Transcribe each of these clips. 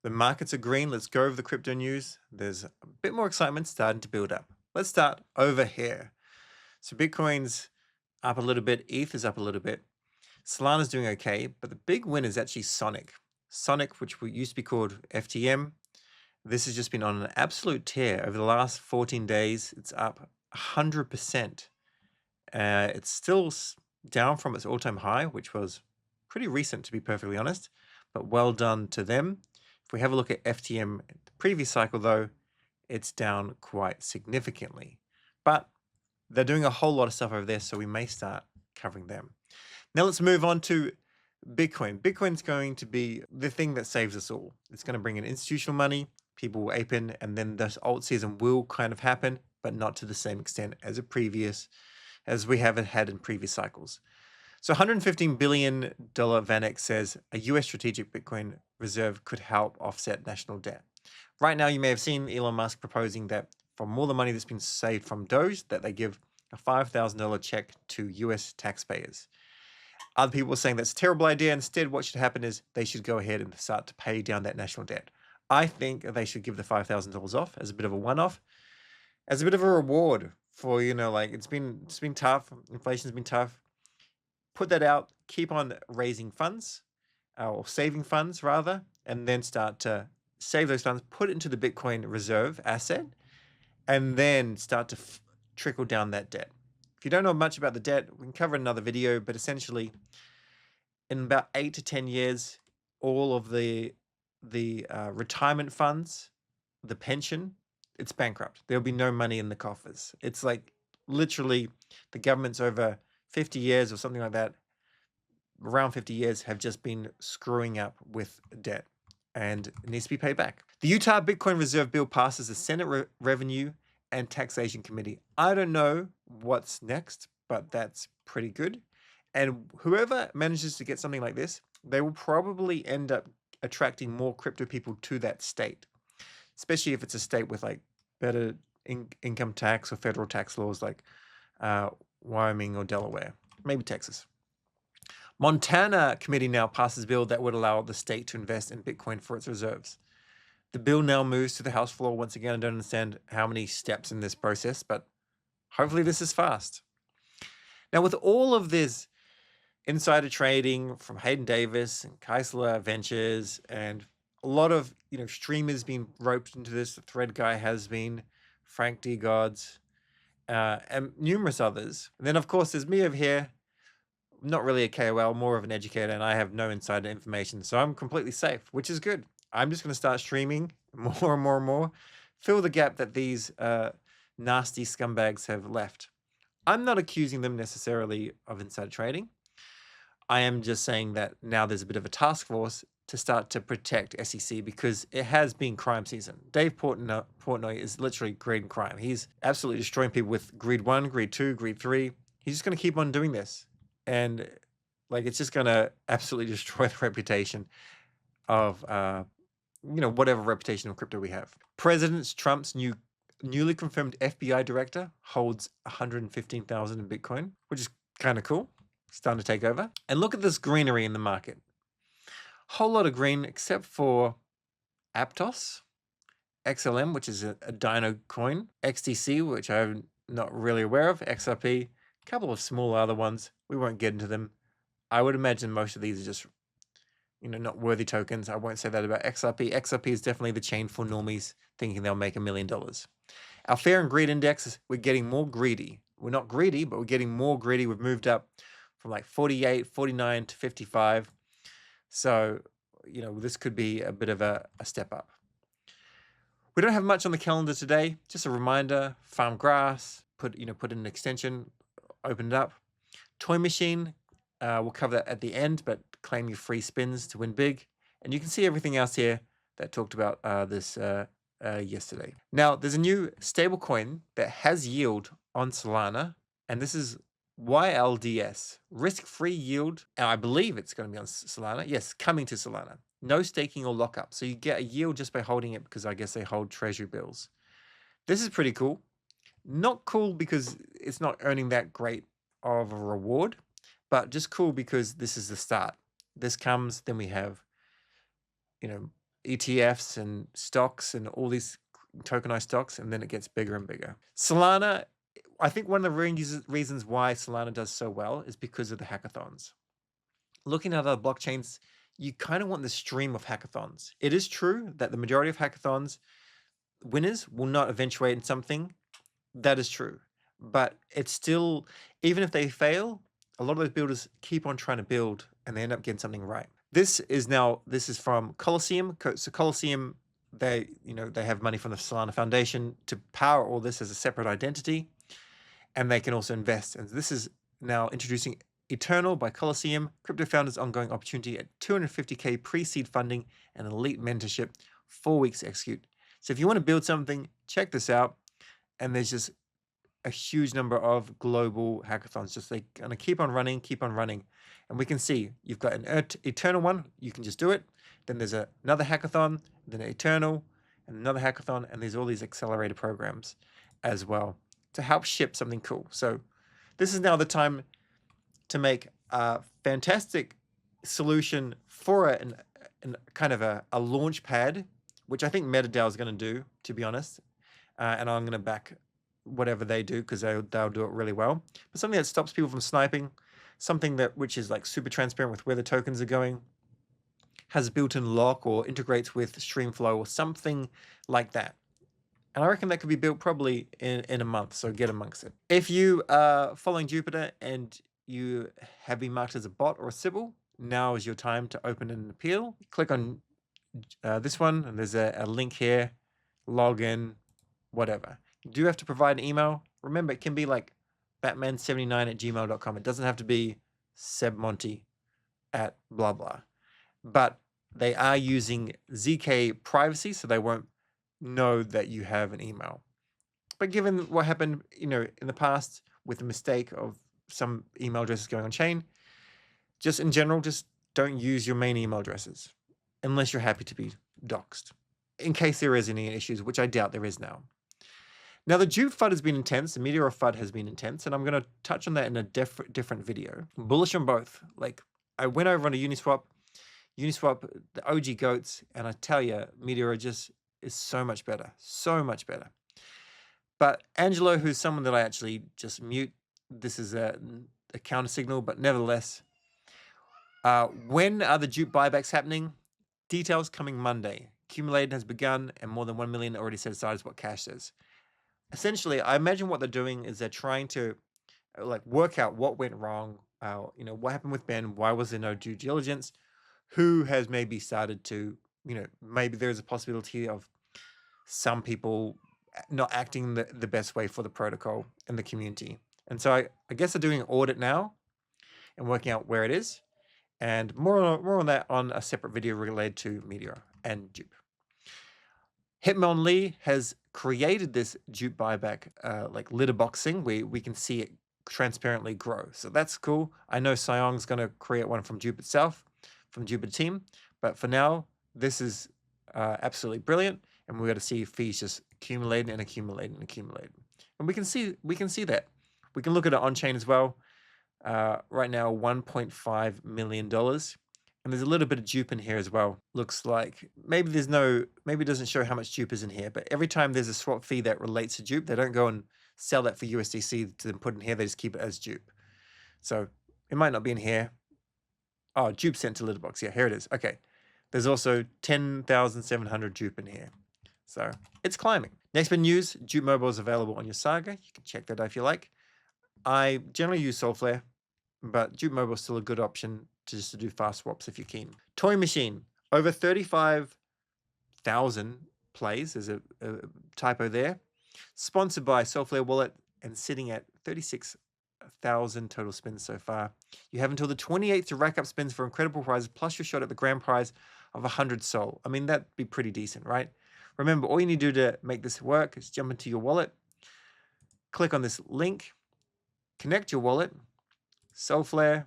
The markets are green. Let's go over the crypto news. There's a bit more excitement starting to build up. Let's start over here. So Bitcoin's up a little bit. ETH is up a little bit. Solana's doing okay, but the big win is actually Sonic. Sonic, which used to be called FTM. This has just been on an absolute tear over the last 14 days. It's up 100%. It's still down from its all-time high, which was pretty recent, to be perfectly honest, but well done to them. If we have a look at FTM, the previous cycle, though, it's down quite significantly. But they're doing a whole lot of stuff over there, so we may start covering them. Now let's move on to Bitcoin. Bitcoin's going to be the thing that saves us all. It's going to bring in institutional money, people will ape in, and then this alt season will kind of happen, but not to the same extent as as we have had in previous cycles. So $115 billion VanEck says a US strategic Bitcoin reserve could help offset national debt. Right now, you may have seen Elon Musk proposing that from all the money that's been saved from Doge, that they give a $5,000 check to US taxpayers. Other people are saying that's a terrible idea. Instead, what should happen is they should go ahead and start to pay down that national debt. I think they should give the $5,000 off as a bit of a one-off, as a bit of a reward for, like it's been tough. Inflation's been tough. Put that out, keep on raising funds, or saving funds rather, and then start to save those funds, put it into the Bitcoin reserve asset, and then start to trickle down that debt. If you don't know much about the debt, we can cover another video, but essentially in about 8 to 10 years, all of the retirement funds, the pension, it's bankrupt. There'll be no money in the coffers. It's like literally the government's over 50 years or something like that, around 50 years, have just been screwing up with debt and it needs to be paid back. The Utah Bitcoin Reserve Bill passes the Senate Revenue and Taxation Committee. I don't know what's next, but that's pretty good. And whoever manages to get something like this, they will probably end up attracting more crypto people to that state, especially if it's a state with like better income tax or federal tax laws like Wyoming or Delaware, maybe Texas. Montana committee now passes a bill that would allow the state to invest in Bitcoin for its reserves. The bill now moves to the House floor. Once again, I don't understand how many steps in this process, but hopefully this is fast. Now, with all of this insider trading from Hayden Davis and Kaisler Ventures and a lot of streamers being roped into this, the Thread guy has been, Frank D. Gods, and numerous others. And then, of course, there's me over here. Not really a KOL, more of an educator, and I have no insider information, so I'm completely safe, which is good. I'm just going to start streaming more and more and more, fill the gap that these nasty scumbags have left. I'm not accusing them necessarily of insider trading. I am just saying that now there's a bit of a task force to start to protect SEC because it has been crime season. Dave Portnoy is literally greed crime. He's absolutely destroying people with greed 1, greed 2, greed 3. He's just going to keep on doing this. And it's just going to absolutely destroy the reputation of, whatever reputation of crypto we have. President Trump's newly confirmed FBI director holds 115,000 in Bitcoin, which is kind of cool. Starting to take over. And look at this greenery in the market. Whole lot of green except for Aptos, XLM, which is a Dino coin, XTC, which I'm not really aware of, XRP, a couple of small other ones. We won't get into them. I would imagine most of these are just, not worthy tokens. I won't say that about XRP. XRP is definitely the chain for normies thinking they'll make $1 million. Our fear and greed index we're getting more greedy. We're not greedy, but we're getting more greedy. We've moved up from like 48, 49 to 55. So, this could be a bit of a step up. We don't have much on the calendar today. Just a reminder, farm grass, put in an extension, open it up. Toy machine, we'll cover that at the end, but claim your free spins to win big. And you can see everything else here that talked about this yesterday. Now, there's a new stablecoin that has yield on Solana, and this is YLDS, risk-free yield, and I believe it's going to be on Solana. Yes, coming to Solana. No staking or lockup. So you get a yield just by holding it because I guess they hold treasury bills. This is pretty cool. Not cool because it's not earning that great of a reward, but just cool because this is the start. This comes, then we have, ETFs and stocks and all these tokenized stocks, and then it gets bigger and bigger. Solana, I think one of the reasons why Solana does so well is because of the hackathons. Looking at other blockchains, you kind of want the stream of hackathons. It is true that the majority of hackathons winners will not eventuate in something. That is true. But it's still, even if they fail, a lot of those builders keep on trying to build and they end up getting something right. This is from Colosseum. So Colosseum, they have money from the Solana Foundation to power all this as a separate identity, and they can also invest. And this is now introducing Eternal by Colosseum, crypto founders' ongoing opportunity at 250K pre-seed funding and elite mentorship, 4 weeks to execute. So if you want to build something, check this out. And there's just a huge number of global hackathons. Just like going to keep on running. And we can see you've got an Eternal one. You can just do it. Then there's another hackathon, then an Eternal, and another hackathon. And there's all these accelerator programs as well to help ship something cool. So this is now the time to make a fantastic solution for an kind of a launch pad, which I think MetaDAO is going to do, to be honest. And I'm going to back whatever they do because they'll do it really well. But something that stops people from sniping, something which is like super transparent with where the tokens are going, has a built-in lock or integrates with Streamflow or something like that. And I reckon that could be built probably in a month, so get amongst it. If you are following Jupiter and you have been marked as a bot or a Sybil, now is your time to open an appeal. Click on this one, and there's a link here, log in, whatever. You do have to provide an email. Remember, it can be like batman79@gmail.com. It doesn't have to be sebmonty at blah blah. But they are using ZK privacy, so they won't know that you have an email. But given what happened, in the past with the mistake of some email addresses going on chain, just in general, just don't use your main email addresses unless you're happy to be doxxed, in case there is any issues, which I doubt there is now. Now, the JUP FUD has been intense, the Meteor FUD has been intense, and I'm going to touch on that in a different video. I'm bullish on both. Like, I went over on a Uniswap, the OG goats, and I tell you, Meteor just is so much better. But Angelo, who's someone that I actually just mute, this is a counter signal, but nevertheless, when are the JUP buybacks happening? Details coming Monday. Accumulating has begun, and more than 1 million already set aside is what cash says. Essentially, I imagine what they're doing is they're trying to work out what went wrong. What happened with Ben? Why was there no due diligence? Who has maybe started to, maybe there's a possibility of some people not acting the best way for the protocol and the community. And so I guess they're doing an audit now and working out where it is. And more on that on a separate video related to Meteor and JUP. Hitmon Lee has created this JUP buyback litter boxing where we can see it transparently grow. So that's cool. I know Sayong's going to create one from JUP itself, from the Jupiter team. But for now, this is absolutely brilliant. And we're going to see fees just accumulating and accumulating and accumulating. And we can see that. We can look at it on chain as well. Right now, $1.5 million. And there's a little bit of JUP in here as well. Looks like maybe it doesn't show how much JUP is in here, but every time there's a swap fee that relates to JUP, they don't go and sell that for USDC to then put in here. They just keep it as JUP. So it might not be in here. Oh, JUP sent to Litterbox. Yeah, here it is. Okay. There's also 10,700 JUP in here. So it's climbing. Next bit news, JUP Mobile is available on your Saga. You can check that out if you like. I generally use Solflare, but JUP Mobile is still a good option just to do fast swaps if you're keen. Toy Machine, over 35,000 plays. There's a typo there. Sponsored by Solflare Wallet and sitting at 36,000 total spins so far. You have until the 28th to rack up spins for incredible prizes, plus your shot at the grand prize of 100 Sol. I mean, that'd be pretty decent, right? Remember, all you need to do to make this work is jump into your wallet, click on this link, connect your wallet, Solflare,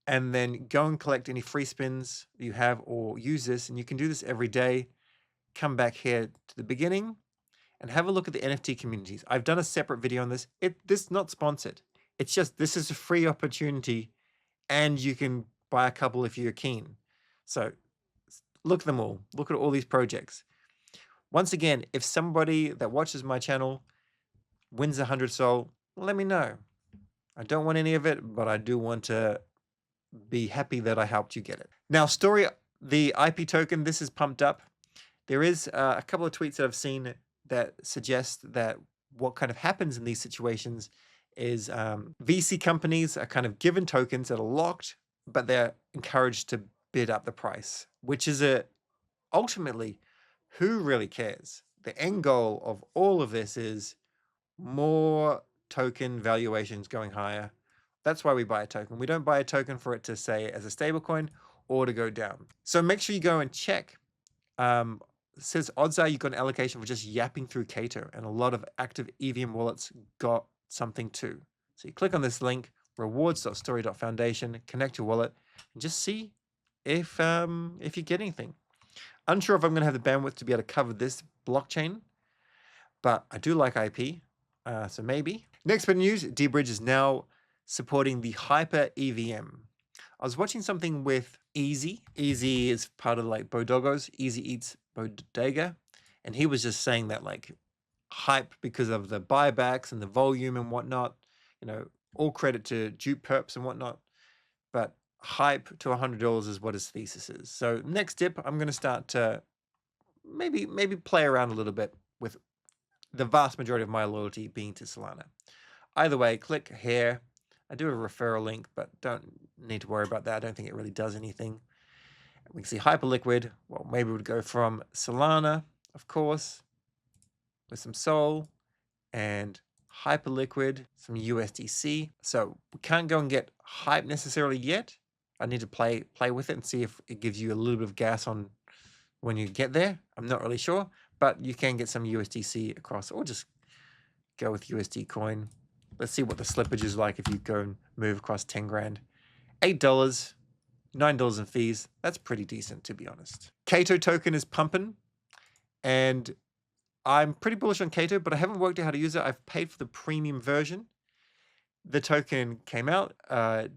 and then go and collect any free spins you have or use this. And you can do this every day. Come back here to the beginning and have a look at the NFT communities. I've done a separate video on this. This is not sponsored. It's just, this is a free opportunity and you can buy a couple if you're keen. So Look at them all. Look at all these projects. Once again, if somebody that watches my channel wins 100 Sol, let me know. I don't want any of it, but I do want to be happy that I helped you get it. Now, Story, the IP token, this is pumped up. There is a couple of tweets that I've seen that suggest that what kind of happens in these situations is VC companies are kind of given tokens that are locked, but they're encouraged to bid up the price, which is ultimately, who really cares? The end goal of all of this is more token valuations going higher. That's why we buy a token. We don't buy a token for it to say as a stablecoin or to go down. So make sure you go and check. It says odds are you got an allocation for just yapping through KAITO, and a lot of active EVM wallets got something too. So you click on this link, rewards.story.foundation, connect your wallet, and just see if you get anything. Unsure if I'm going to have the bandwidth to be able to cover this blockchain, but I do like IP, so maybe. Next bit of news, dBridge is now supporting the Hyper EVM. I was watching something with Easy. Easy is part of like Bodogo's, Easy Eats Bodega, and he was just saying that like hype because of the buybacks and the volume and whatnot, all credit to JUP perps and whatnot, but hype to $100 is what his thesis is. So next dip, I'm going to start to maybe play around a little bit with the vast majority of my loyalty being to Solana. Either way, click here. I do a referral link, but don't need to worry about that. I don't think it really does anything. We can see Hyperliquid. Well, maybe we'd go from Solana, of course, with some Sol, and Hyperliquid, some USDC. So we can't go and get hype necessarily yet. I need to play with it and see if it gives you a little bit of gas on when you get there. I'm not really sure, but you can get some USDC across, or just go with USD coin. Let's see what the slippage is like if you go and move across 10 grand. $8, $9 in fees. That's pretty decent, to be honest. KAITO token is pumping, and I'm pretty bullish on KAITO, but I haven't worked out how to use it. I've paid for the premium version. The token came out.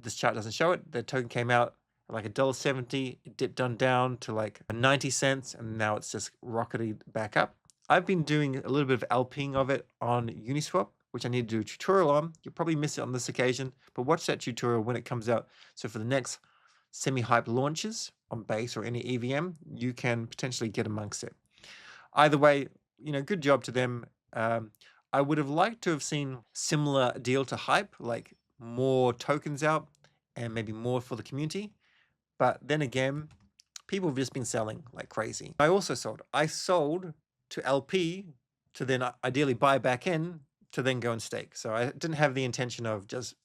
This chart doesn't show it. The token came out at like $1.70. It dipped down to like 90 cents, and now it's just rocketed back up. I've been doing a little bit of LPing of it on Uniswap, which I need to do a tutorial on. You'll probably miss it on this occasion, but watch that tutorial when it comes out. So for the next semi-hype launches on Base or any EVM, you can potentially get amongst it. Either way, good job to them. I would have liked to have seen similar deal to hype, like more tokens out and maybe more for the community. But then again, people have just been selling like crazy. I also sold. I sold to LP to then ideally buy back in to then go and stake. So I didn't have the intention of just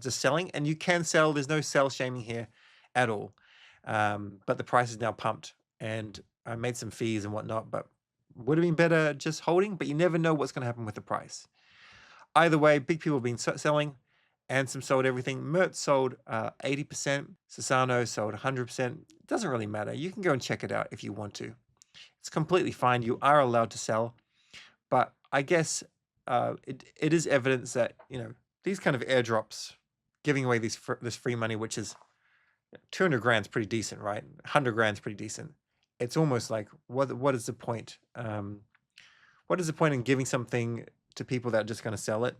selling. And you can sell. There's no sell shaming here at all. But the price is now pumped, and I made some fees and whatnot, but would have been better just holding, but you never know what's going to happen with the price. Either way, big people have been selling, and some sold everything. Mert sold 80%. Sasano sold 100%. It doesn't really matter. You can go and check it out if you want to. It's completely fine. You are allowed to sell, but I guess it is evidence that, these kind of airdrops, giving away this free money, which is 200 grand's pretty decent, right? 100 grand's pretty decent. It's almost like, what is the point? What is the point in giving something to people that are just going to sell it?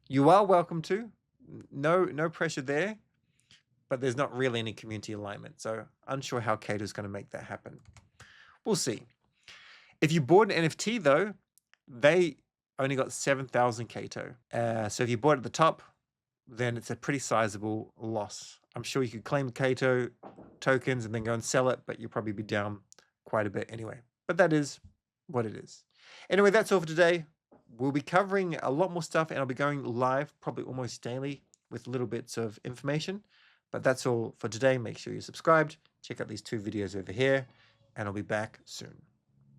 You are welcome to. No pressure there, but there's not really any community alignment. So unsure how KAITO is going to make that happen. We'll see. If you bought an NFT though, they only got 7,000 KAITO. So if you bought at the top, then it's a pretty sizable loss. I'm sure you could claim KAITO tokens and then go and sell it, but you'll probably be down quite a bit anyway. But that is what it is. Anyway, that's all for today. We'll be covering a lot more stuff, and I'll be going live probably almost daily with little bits of information. But that's all for today. Make sure you're subscribed. Check out these 2 videos over here, and I'll be back soon.